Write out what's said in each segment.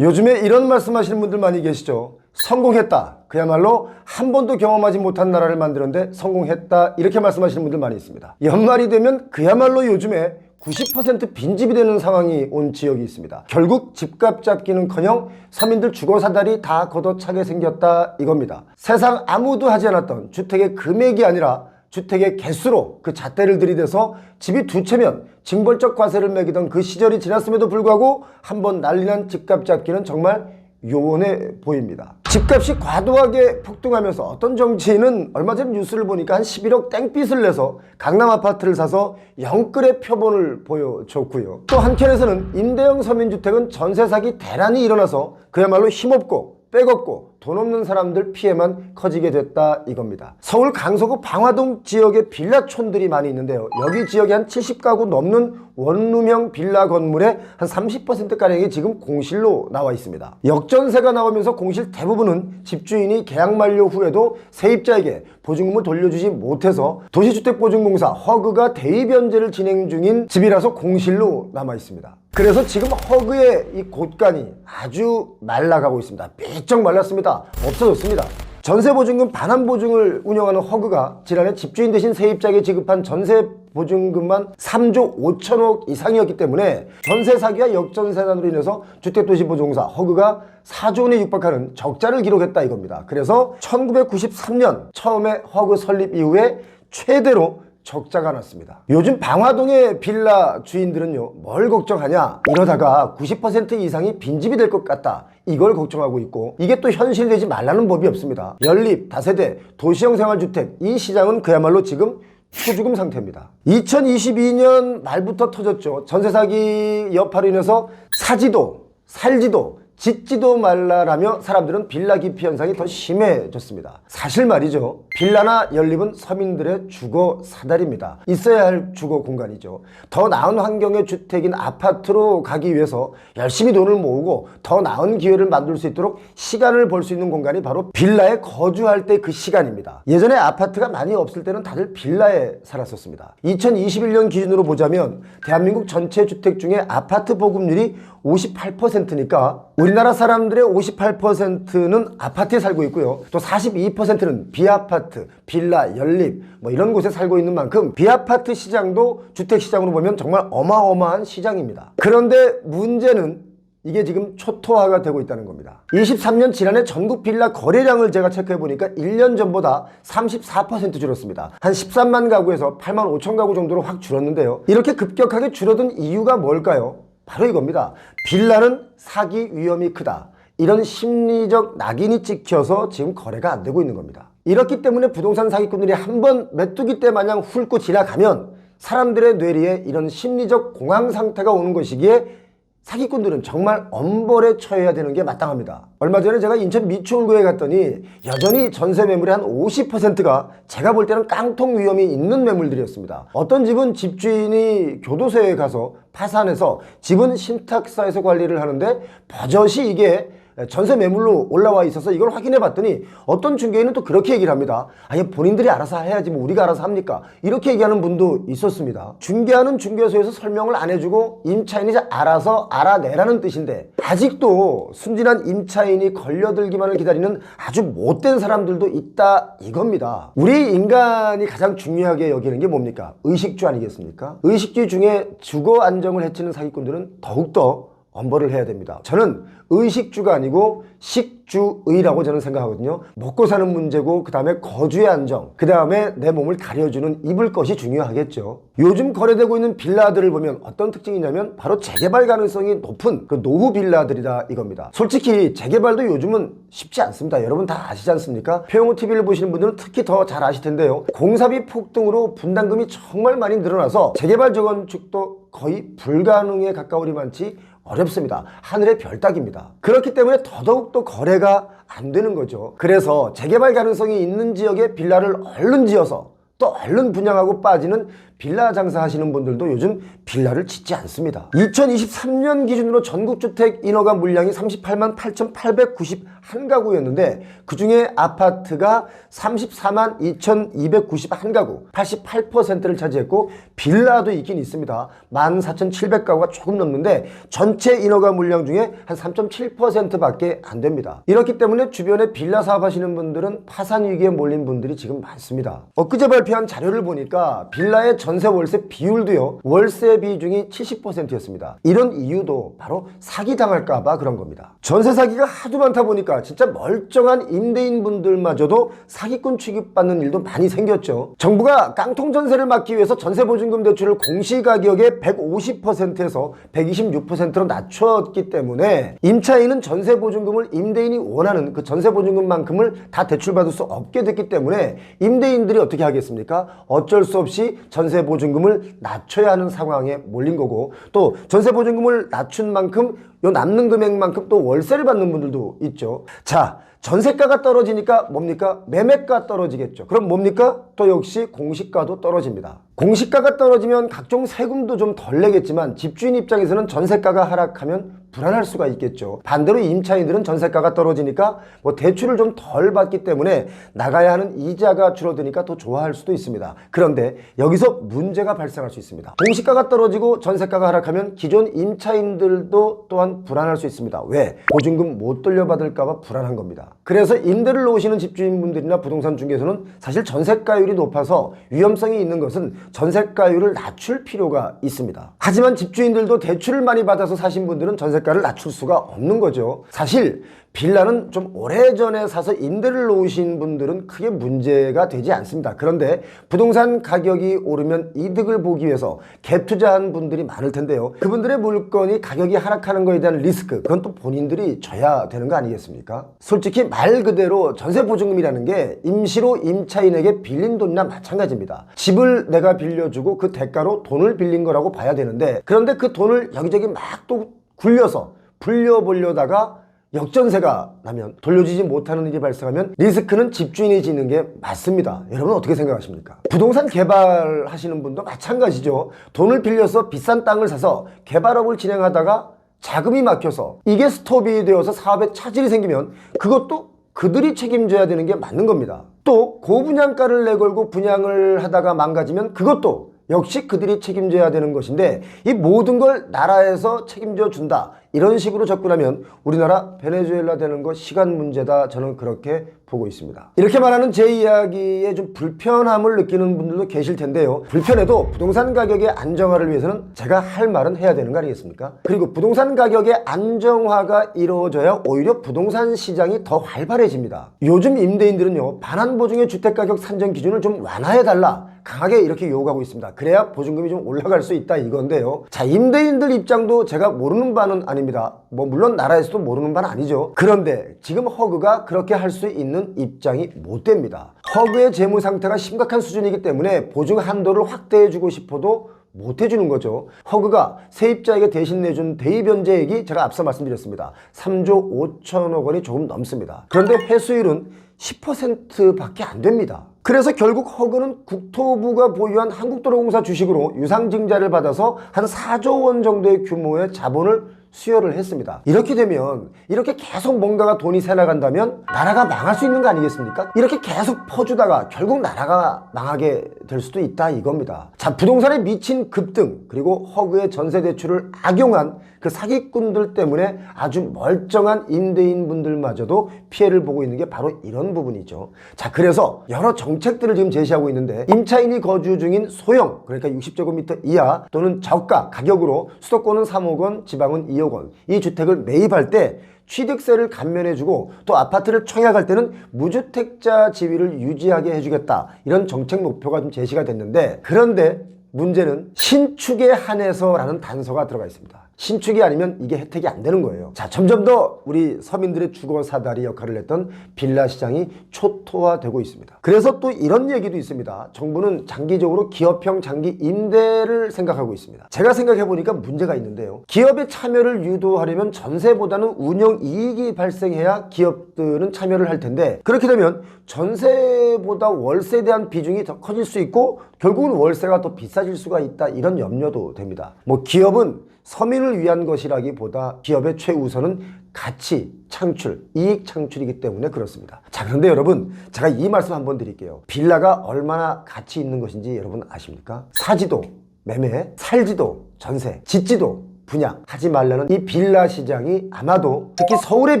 요즘에 이런 말씀하시는 분들 많이 계시죠. 성공했다. 그야말로 한 번도 경험하지 못한 나라를 만드는데 성공했다. 이렇게 말씀하시는 분들 많이 있습니다. 연말이 되면 그야말로 요즘에 90% 빈집이 되는 상황이 온 지역이 있습니다. 결국 집값 잡기는커녕 서민들 주거사달이 다 걷어차게 생겼다 이겁니다. 세상 아무도 하지 않았던 주택의 금액이 아니라 주택의 개수로 그 잣대를 들이대서 집이 두 채면 징벌적 과세를 매기던 그 시절이 지났음에도 불구하고 한번 난리난 집값 잡기는 정말 요원해 보입니다. 집값이 과도하게 폭등하면서 어떤 정치인은 얼마 전 뉴스를 보니까 한 11억 땡빚을 내서 강남 아파트를 사서 영끌의 표본을 보여줬고요. 또 한켠에서는 임대형 서민주택은 전세 사기 대란이 일어나서 그야말로 힘없고 빼겁고 돈 없는 사람들 피해만 커지게 됐다 이겁니다. 서울 강서구 방화동 지역에 빌라촌들이 많이 있는데요. 여기 지역에 한 70가구 넘는 원룸형 빌라 건물의 한 30%가량이 지금 공실로 나와 있습니다. 역전세가 나오면서 공실 대부분은 집주인이 계약 만료 후에도 세입자에게 보증금을 돌려주지 못해서 도시주택보증공사 허그가 대위변제를 진행 중인 집이라서 공실로 남아 있습니다. 그래서 지금 허그의 이 곳간이 아주 말라가고 있습니다. 삐쩍 말랐습니다. 없어졌습니다. 전세보증금 반환보증을 운영하는 허그가 지난해 집주인 대신 세입자에게 지급한 전세보증금만 3조 5천억 이상이었기 때문에 전세 사기와 역전세난으로 인해서 주택도시보증공사 허그가 4조 원에 육박하는 적자를 기록했다 이겁니다. 그래서 1993년 처음에 허그 설립 이후에 최대로 적자가 났습니다. 요즘 방화동의 빌라 주인들은요, 뭘 걱정하냐, 이러다가 90% 이상이 빈집이 될 것 같다, 이걸 걱정하고 있고, 이게 또 현실되지 말라는 법이 없습니다. 연립, 다세대, 도시형 생활주택, 이 시장은 그야말로 지금 초죽음 상태입니다. 2022년 말부터 터졌죠. 전세 사기 여파로 인해서 사지도 살지도 짓지도 말라라며 사람들은 빌라 기피 현상이 더 심해졌습니다. 사실 말이죠. 빌라나 연립은 서민들의 주거 사달입니다. 있어야 할 주거 공간이죠. 더 나은 환경의 주택인 아파트로 가기 위해서 열심히 돈을 모으고 더 나은 기회를 만들 수 있도록 시간을 벌 수 있는 공간이 바로 빌라에 거주할 때 그 시간입니다. 예전에 아파트가 많이 없을 때는 다들 빌라에 살았었습니다. 2021년 기준으로 보자면 대한민국 전체 주택 중에 아파트 보급률이 58%니까 우리나라 사람들의 58%는 아파트에 살고 있고요. 또 42%는 비아파트, 빌라, 연립 뭐 이런 곳에 살고 있는 만큼 비아파트 시장도 주택시장으로 보면 정말 어마어마한 시장입니다. 그런데 문제는 이게 지금 초토화가 되고 있다는 겁니다. 23년 지난해 전국 빌라 거래량을 제가 체크해 보니까 1년 전보다 34% 줄었습니다. 한 13만 가구에서 8만 5천 가구 정도로 확 줄었는데요. 이렇게 급격하게 줄어든 이유가 뭘까요? 바로 이겁니다. 빌라는 사기 위험이 크다. 이런 심리적 낙인이 찍혀서 지금 거래가 안 되고 있는 겁니다. 이렇기 때문에 부동산 사기꾼들이 한번 메뚜기 떼 마냥 훑고 지나가면 사람들의 뇌리에 이런 심리적 공황 상태가 오는 것이기에 사기꾼들은 정말 엄벌에 처해야 되는 게 마땅합니다. 얼마 전에 제가 인천 미추홀구에 갔더니 여전히 전세 매물의 한 50%가 제가 볼 때는 깡통 위험이 있는 매물들이었습니다. 어떤 집은 집주인이 교도소에 가서 파산해서 집은 신탁사에서 관리를 하는데 버젓이 이게 전세 매물로 올라와 있어서 이걸 확인해 봤더니 어떤 중개인은 또 그렇게 얘기를 합니다. 아니 본인들이 알아서 해야지 뭐 우리가 알아서 합니까? 이렇게 얘기하는 분도 있었습니다. 중개하는 중개소에서 설명을 안 해주고 임차인이 알아서 알아내라는 뜻인데 아직도 순진한 임차인이 걸려들기만을 기다리는 아주 못된 사람들도 있다 이겁니다. 우리 인간이 가장 중요하게 여기는 게 뭡니까? 의식주 아니겠습니까? 의식주 중에 주거 안정을 해치는 사기꾼들은 더욱더 엄벌을 해야 됩니다. 저는 의식주가 아니고 식주의라고 저는 생각하거든요. 먹고 사는 문제고 그 다음에 거주의 안정, 그 다음에 내 몸을 가려주는 입을 것이 중요하겠죠. 요즘 거래되고 있는 빌라들을 보면 어떤 특징이냐면 바로 재개발 가능성이 높은 그 노후 빌라들이다 이겁니다. 솔직히 재개발도 요즘은 쉽지 않습니다. 여러분 다 아시지 않습니까? 표영호 TV를 보시는 분들은 특히 더 잘 아실 텐데요. 공사비 폭등으로 분담금이 정말 많이 늘어나서 재개발 재건축도 거의 불가능에 가까우리만치 어렵습니다. 하늘의 별 따기입니다. 그렇기 때문에 더더욱 거래가 안 되는 거죠. 그래서 재개발 가능성이 있는 지역에 빌라를 얼른 지어서 또 얼른 분양하고 빠지는 빌라 장사하시는 분들도 요즘 빌라를 짓지 않습니다. 2023년 기준으로 전국주택 인허가 물량이 38만 8,891가구였는데 그중에 아파트가 34만 2,291가구 88%를 차지했고 빌라도 있긴 있습니다. 14,700가구가 조금 넘는데 전체 인허가 물량 중에 한 3.7%밖에 안 됩니다. 이렇기 때문에 주변에 빌라 사업하시는 분들은 파산 위기에 몰린 분들이 지금 많습니다. 엊그제 발표한 자료를 보니까 빌라의 전세 월세 비율도요, 월세 비중이 70%였습니다. 이런 이유도 바로 사기 당할까봐 그런 겁니다. 전세 사기가 하도 많다 보니까 진짜 멀쩡한 임대인 분들마저도 사기꾼 취급받는 일도 많이 생겼죠. 정부가 깡통 전세를 막기 위해서 전세 보증금 대출을 공시가격의 150%에서 126%로 낮췄기 때문에 임차인은 전세 보증금을 임대인이 원하는 그 전세 보증금만큼을 다 대출받을 수 없게 됐기 때문에 임대인들이 어떻게 하겠습니까? 어쩔 수 없이 전세 보증금을 낮춰야 하는 상황에 몰린 거고, 또 전세 보증금을 낮춘 만큼 요 남는 금액만큼 또 월세를 받는 분들도 있죠. 자, 전세가가 떨어지니까 뭡니까? 매매가 떨어지겠죠. 그럼 뭡니까? 또 역시 공시가도 떨어집니다. 공시가가 떨어지면 각종 세금도 좀 덜 내겠지만 집주인 입장에서는 전세가가 하락하면 불안할 수가 있겠죠. 반대로 임차인들은 전세가가 떨어지니까 뭐 대출을 좀 덜 받기 때문에 나가야 하는 이자가 줄어드니까 더 좋아할 수도 있습니다. 그런데 여기서 문제가 발생할 수 있습니다. 공시가가 떨어지고 전세가가 하락하면 기존 임차인들도 또한 불안할 수 있습니다. 왜? 보증금 못 돌려받을까 봐 불안한 겁니다. 그래서 임대를 놓으시는 집주인분들이나 부동산 중개에서는 사실 전세가율이 높아서 위험성이 있는 것은 전세가율을 낮출 필요가 있습니다. 하지만 집주인들도 대출을 많이 받아서 사신 분들은 전세가를 낮출 수가 없는 거죠. 사실 빌라는 좀 오래전에 사서 임대를 놓으신 분들은 크게 문제가 되지 않습니다. 그런데 부동산 가격이 오르면 이득을 보기 위해서 갭 투자한 분들이 많을 텐데요. 그분들의 물건이 가격이 하락하는 것에 대한 리스크, 그건 또 본인들이 져야 되는 거 아니겠습니까? 솔직히 말 그대로 전세 보증금이라는 게 임시로 임차인에게 빌린 돈이나 마찬가지입니다. 집을 내가 빌려주고 그 대가로 돈을 빌린 거라고 봐야 되는데, 그런데 그 돈을 여기저기 막 또 굴려서 불려보려다가 역전세가 나면, 돌려주지 못하는 일이 발생하면 리스크는 집주인이 지는 게 맞습니다. 여러분 어떻게 생각하십니까? 부동산 개발하시는 분도 마찬가지죠. 돈을 빌려서 비싼 땅을 사서 개발업을 진행하다가 자금이 막혀서 이게 스톱이 되어서 사업에 차질이 생기면 그것도 그들이 책임져야 되는 게 맞는 겁니다. 또 고분양가를 내걸고 분양을 하다가 망가지면 그것도 역시 그들이 책임져야 되는 것인데, 이 모든 걸 나라에서 책임져 준다, 이런 식으로 접근하면 우리나라 베네수엘라 되는 거 시간 문제다, 저는 그렇게 보고 있습니다. 이렇게 말하는 제 이야기에 좀 불편함을 느끼는 분들도 계실 텐데요. 불편해도 부동산 가격의 안정화를 위해서는 제가 할 말은 해야 되는 거 아니겠습니까? 그리고 부동산 가격의 안정화가 이루어져야 오히려 부동산 시장이 더 활발해집니다. 요즘 임대인들은요, 반환보증의 주택가격 산정 기준을 좀 완화해달라, 강하게 이렇게 요구하고 있습니다. 그래야 보증금이 좀 올라갈 수 있다, 이건데요. 자, 임대인들 입장도 제가 모르는 바는 아닙니다. 뭐 물론 나라에서도 모르는 바는 아니죠. 그런데 지금 허그가 그렇게 할 수 있는 입장이 못 됩니다. 허그의 재무 상태가 심각한 수준이기 때문에 보증 한도를 확대해주고 싶어도 못 해주는 거죠. 허그가 세입자에게 대신 내준 대입연재액이 제가 앞서 말씀드렸습니다. 3조 5천억 원이 조금 넘습니다. 그런데 회수율은 10%밖에 안 됩니다. 그래서 결국 허그는 국토부가 보유한 한국도로공사 주식으로 유상증자를 받아서 한 4조 원 정도의 규모의 자본을 수여를 했습니다. 이렇게 되면, 이렇게 계속 뭔가가 돈이 새나간다면 나라가 망할 수 있는 거 아니겠습니까? 이렇게 계속 퍼주다가 결국 나라가 망하게 될 수도 있다, 이겁니다. 자, 부동산에 미친 급등, 그리고 허그의 전세대출을 악용한 그 사기꾼들 때문에 아주 멀쩡한 임대인분들마저도 피해를 보고 있는 게 바로 이런 부분이죠. 자, 그래서 여러 정책들을 지금 제시하고 있는데, 임차인이 거주 중인 소형, 그러니까 60제곱미터 이하 또는 저가 가격으로 수도권은 3억 원, 지방은 2억 원, 이 주택을 매입할 때 취득세를 감면해주고 또 아파트를 청약할 때는 무주택자 지위를 유지하게 해주겠다, 이런 정책 목표가 좀 제시가 됐는데, 그런데 문제는 신축에 한해서라는 단서가 들어가 있습니다. 신축이 아니면 이게 혜택이 안 되는 거예요. 자, 점점 더 우리 서민들의 주거 사다리 역할을 했던 빌라 시장이 초토화되고 있습니다. 그래서 또 이런 얘기도 있습니다. 정부는 장기적으로 기업형 장기 임대를 생각하고 있습니다. 제가 생각해 보니까 문제가 있는데요. 기업의 참여를 유도하려면 전세보다는 운영 이익이 발생해야 기업들은 참여를 할 텐데, 그렇게 되면 전세 아파트보다 월세에 대한 비중이 더 커질 수 있고 결국은 월세가 더 비싸질 수가 있다, 이런 염려도 됩니다. 뭐 기업은 서민을 위한 것이라기보다 기업의 최우선은 가치 창출, 이익 창출이기 때문에 그렇습니다. 자, 그런데 여러분, 제가 이 말씀 한번 드릴게요. 빌라가 얼마나 가치 있는 것인지 여러분 아십니까? 사지도 매매, 살지도 전세, 짓지도 분양 하지 말라는 이 빌라 시장이 아마도 특히 서울의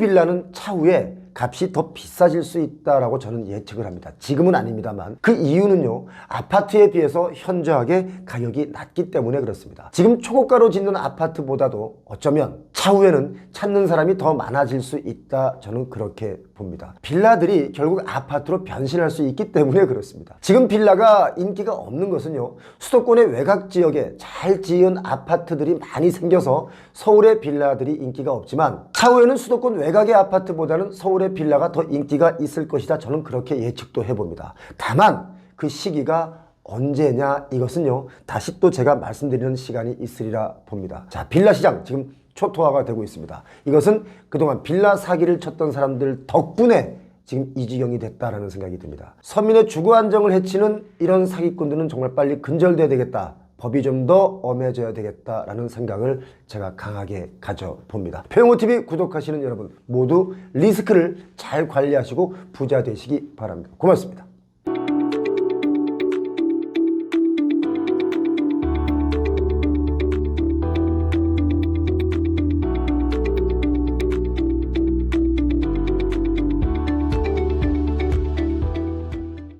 빌라는 차후에 값이 더 비싸질 수 있다라고 저는 예측을 합니다. 지금은 아닙니다만 그 이유는요, 아파트에 비해서 현저하게 가격이 낮기 때문에 그렇습니다. 지금 초고가로 짓는 아파트보다도 어쩌면 차후에는 찾는 사람이 더 많아질 수 있다, 저는 그렇게 봅니다. 빌라들이 결국 아파트로 변신할 수 있기 때문에 그렇습니다. 지금 빌라가 인기가 없는 것은요, 수도권의 외곽 지역에 잘 지은 아파트들이 많이 생겨서 서울의 빌라들이 인기가 없지만 차후에는 수도권 외곽의 아파트보다는 서울의 빌라가 더 인기가 있을 것이다, 저는 그렇게 예측도 해봅니다. 다만 그 시기가 언제냐, 이것은요 다시 또 제가 말씀드리는 시간이 있으리라 봅니다. 자, 빌라 시장 지금 초토화가 되고 있습니다. 이것은 그동안 빌라 사기를 쳤던 사람들 덕분에 지금 이 지경이 됐다라는 생각이 듭니다. 서민의 주거 안정을 해치는 이런 사기꾼들은 정말 빨리 근절돼야 되겠다, 법이 좀 더 엄해져야 되겠다라는 생각을 제가 강하게 가져봅니다. 표영호TV 구독하시는 여러분 모두 리스크를 잘 관리하시고 부자 되시기 바랍니다. 고맙습니다.